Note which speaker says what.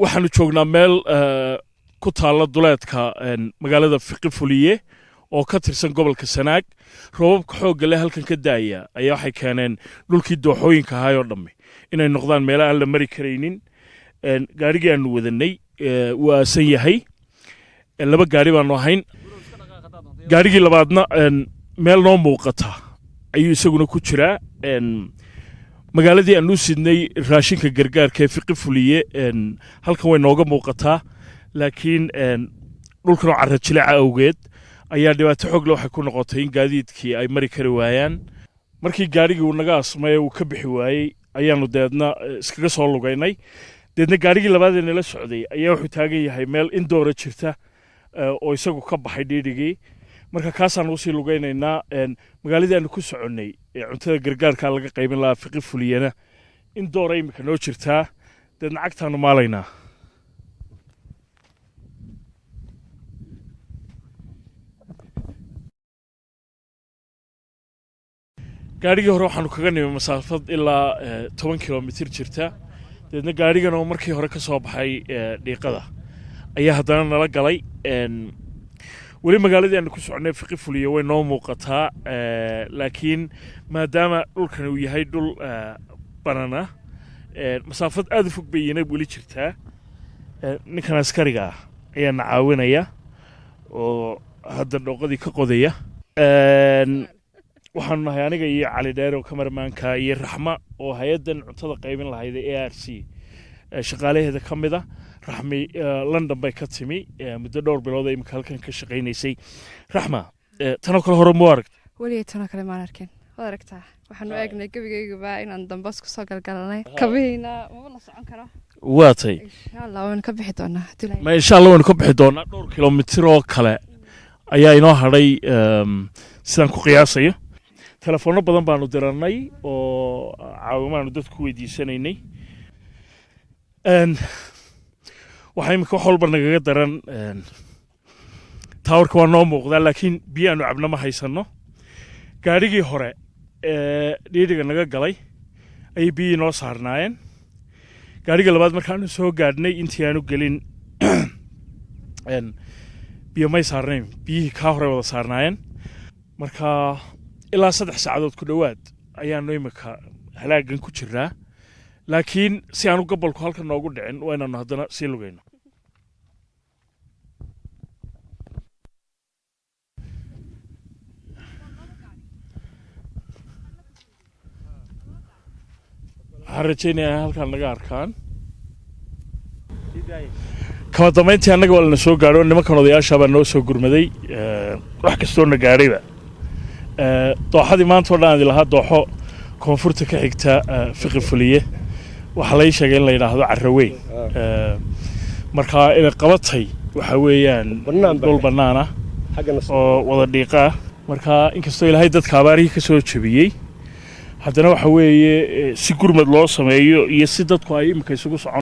Speaker 1: waxaanu joognaa meel ku taala duleedka magaalada Fiqifuliye oo ka tirsan gobolka Sanaag roobabka xoogga leh halkan ka daaya ayaa waxay keeneen dhulkii dooxooyinka ahaa oo dhamme inay noqdaan meel aan la mari kareynin gaarigii aanu wadanay waa san yahay laba gaari baanu ahayn gaarigii labaadna meel noo muuqata ayuu isaguna ku jiraa magaaladii aanu sidnay raashinka gargaarka ee Fiqifuliye halkan way nooga muuqataa laakiin dhulkan oo carra jileeca awgeed ayaa dhibaato xoog leh waxay ku noqotay in gaadiidkii ay mari kari waayaan markii gaarigii uu naga asmay uu ka bixi waayay ayaanu deedna iskaga soo lugaynay deedna gaarigii labaad ee nala socday ayaa wuxuu taagan yahay meel indoora jirta oo isagu ka baxay dhiidhigii marka kaasaan u sii lugaynaynaa magaaladii aanu ku soconnay cuntada gargaarka laga qaybin lahaa Fiqifuliyena indoora imika noo jirtaa deedna cagtaanu maalaynaa gaarigii hore waxaanu kaga nimay masaafad ilaa 10 kilomitir jirta deedna gaarigan oo markii hore ka soo baxay dhiiqada ayaa haddana nala galay weli magaaladii aanu ku soconay Fiqifuliye way noo muuqataa laakiin maadaama dhulkan uu yahay dhul banana masaafad aad u fog bayna weli jirtaa ninkan askariga ayaa na caawinaya oo hadda dhooqadii ka qodaya waxaan nahay aniga iyo Cali Dheer oo kamarmaanka iyo Raxma oo hayadan cuntada qaybin lahayd ARC shaqaalaheeda kamida Raxmi London bay ka timi muddo dhowr bilood ay halkan ka shaqeynaysay Raxma tan kale hore ma aragtay
Speaker 2: wali tan kale ma arkin aragtaa waxaan u eegnay gabigayga inaan dambas ku soo galgalanay kabiina ma la socon karo
Speaker 1: waatay
Speaker 2: insha Allah waan ka bixi doonaa
Speaker 1: ma insha Allah waan ka bixi doonaa dhowr kilomitir oo kale ayaa inoo hadhay sidaan ku qiyaasayo telefoonno badan baanu diranay oo caawimaanu dadku weydiisanaynay waxa imika wax walba nagaga daran taawarka waa noo muuqdaa laakiin biyaanu cabna ma haysano gaarigii hore dhiidhiga naga galay ayay biyihii noo saarnaayeen gaariga labaad markaanu soo gaadhnay intii aanu gelin biyo may saarnayn biyihii kaa hore wada saarnaayeen marka ilaa 3 saacadood ku dhawaad ayaanu imika halaagan ku jiraa laakiin si aanu gobolku halkan noogu dhicin waa inaanu haddana sii lugayno waxaan rajaynayaa halkan naga arkaan kama dambeyntii annaga waa lana soo gaadho nimankan odayaasha baa noo soo gurmaday wax kastoo na gaadhayba dooxadii maanta oo dhan aan lahaa dooxo koonfurta ka xigta Fiqifuliye waxa la sheegay in la yiraahdo carraweyn marka ila qabatay waxa weeyaan dhul banaana oo wada dhiiqa marka inkastoo ilaahay dadka abaarihi ka soo jabiyay haddana waxa weeye si gurmad loo sameeyo iyo si dadku ay imika isugu socon